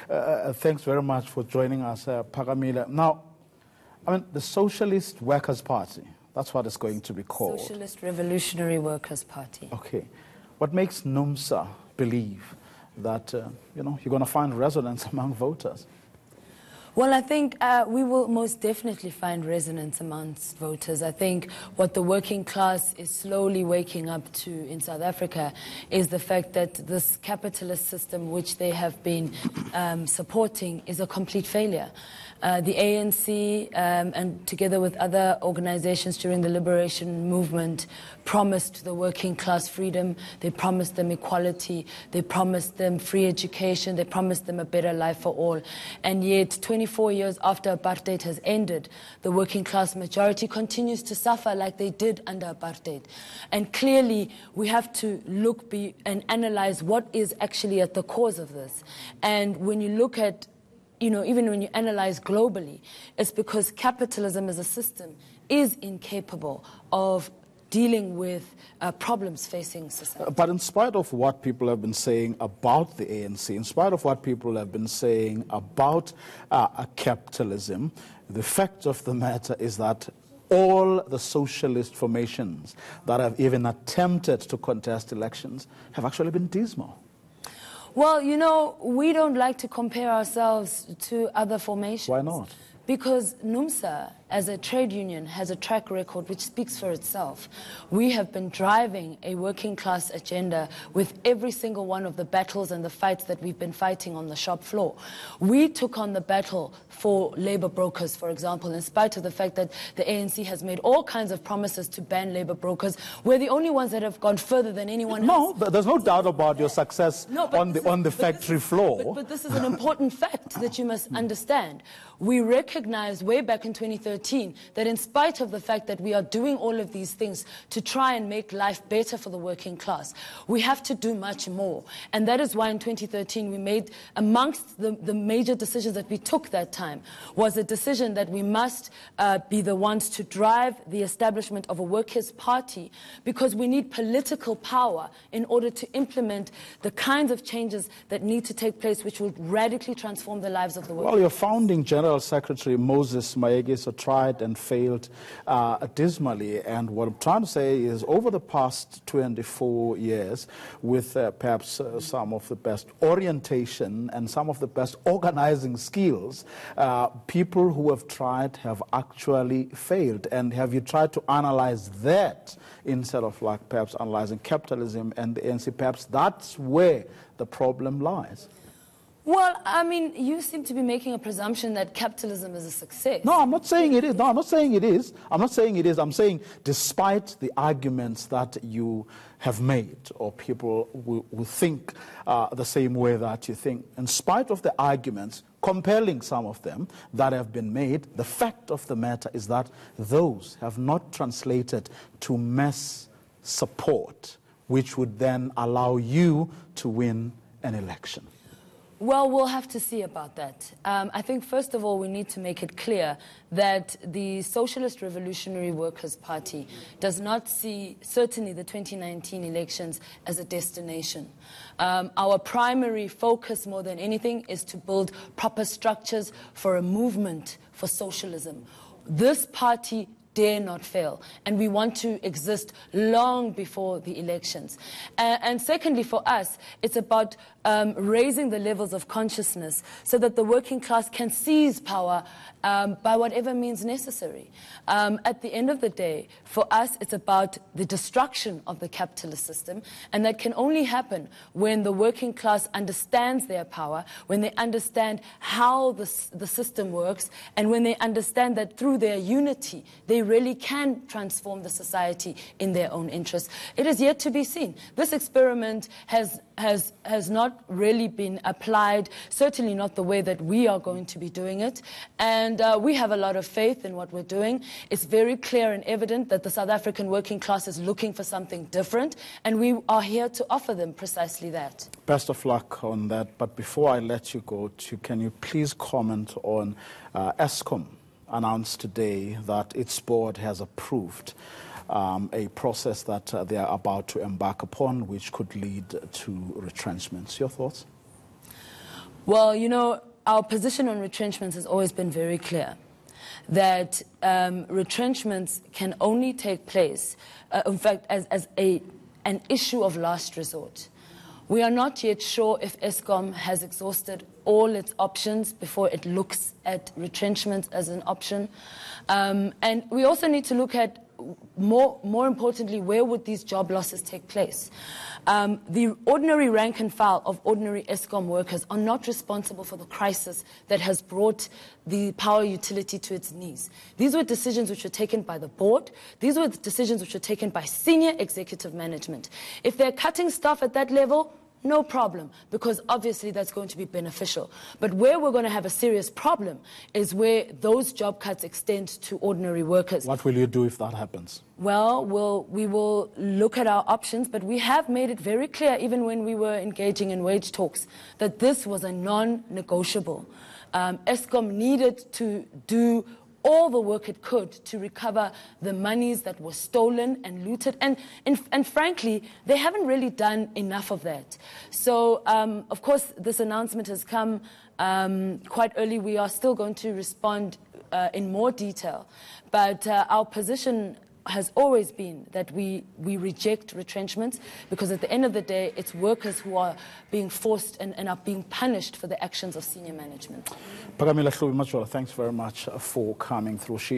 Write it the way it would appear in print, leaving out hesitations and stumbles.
Thanks very much for joining us, Phakamile. Now, I mean, the Socialist Workers Party, that's what it's going to be called. Socialist Revolutionary Workers Party. Okay. What makes NUMSA believe that, you're going to find resonance among voters? Well, I think we will most definitely find resonance amongst voters. I think what the working class is slowly waking up to in South Africa is the fact that this capitalist system which they have been supporting is a complete failure. The ANC and together with other organizations during the liberation movement promised the working class freedom, they promised them equality, they promised them free education, they promised them a better life for all. And yet 24 years after apartheid has ended, the working class majority continues to suffer like they did under apartheid. And clearly we have to look and analyze what is actually at the cause of this. And when you look at even when you analyze globally, it's because capitalism as a system is incapable of dealing with problems facing society. But in spite of what people have been saying about the ANC, in spite of what people have been saying about capitalism, the fact of the matter is that all the socialist formations that have even attempted to contest elections have actually been dismal. Well, we don't like to compare ourselves to other formations. Why not? Because NUMSA, as a trade union, has a track record which speaks for itself. We have been driving a working class agenda with every single one of the battles and the fights that we've been fighting on the shop floor. We took on the battle for labor brokers, for example, in spite of the fact that the ANC has made all kinds of promises to ban labor brokers. We're the only ones that have gone further than anyone else. No, there's no doubt about your success on the factory floor. But this is an important fact that you must understand. We recognized way back in 2013 that in spite of the fact that we are doing all of these things to try and make life better for the working class, we have to do much more. And that is why in 2013 we made, amongst the major decisions that we took that time, was a decision that we must be the ones to drive the establishment of a workers' party, because we need political power in order to implement the kinds of changes that need to take place which will radically transform the lives of the workers. Well, your founding General Secretary Moses Mayekiso tried and failed dismally, and what I'm trying to say is over the past 24 years, with perhaps some of the best orientation and some of the best organizing skills, people who have tried have actually failed. And have you tried to analyze that instead of perhaps analyzing capitalism and the ANC? Perhaps that's where the problem lies. Well, I mean, you seem to be making a presumption that capitalism is a success. No, I'm not saying it is. No, I'm not saying it is. I'm not saying it is. I'm saying despite the arguments that you have made, or people will think the same way that you think, in spite of the arguments, compelling some of them, that have been made, the fact of the matter is that those have not translated to mass support, which would then allow you to win an election. Well, we'll have to see about that. I think, first of all, we need to make it clear that the Socialist Revolutionary Workers' Party does not see, certainly, the 2019 elections as a destination. Our primary focus, more than anything, is to build proper structures for a movement for socialism. This party dare not fail, and we want to exist long before the elections. And secondly, for us, it's about raising the levels of consciousness so that the working class can seize power by whatever means necessary. At the end of the day, for us, it's about the destruction of the capitalist system, and that can only happen when the working class understands their power, when they understand how the system works, and when they understand that through their unity, they really can transform the society in their own interest. It is yet to be seen. This experiment has not really been applied, certainly not the way that we are going to be doing it. And we have a lot of faith in what we're doing. It's very clear and evident that the South African working class is looking for something different, and we are here to offer them precisely that. Best of luck on that. But before I let you go, can you please comment on Eskom announced today that its board has approved a process that they are about to embark upon, which could lead to retrenchments. Your thoughts? Well, you know, our position on retrenchments has always been very clear, that retrenchments can only take place, in fact, as an issue of last resort. We are not yet sure if Eskom has exhausted all its options before it looks at retrenchment as an option. And we also need to look at, more importantly, where would these job losses take place? The ordinary rank and file of ordinary Eskom workers are not responsible for the crisis that has brought the power utility to its knees. These were decisions which were taken by the board. These were decisions which were taken by senior executive management. If they're cutting staff at that level, no problem, because obviously that's going to be beneficial. But where we're going to have a serious problem is where those job cuts extend to ordinary workers. What will you do if that happens? Well, we will look at our options, but we have made it very clear, even when we were engaging in wage talks, that this was a non-negotiable. Eskom needed to do all the work it could to recover the monies that were stolen and looted. And frankly, they haven't really done enough of that. So, of course, this announcement has come quite early. We are still going to respond in more detail. But our position has always been that we reject retrenchments, because at the end of the day, it's workers who are being forced and are being punished for the actions of senior management. Phakamile Hlubi-Majola, thanks very much for coming through.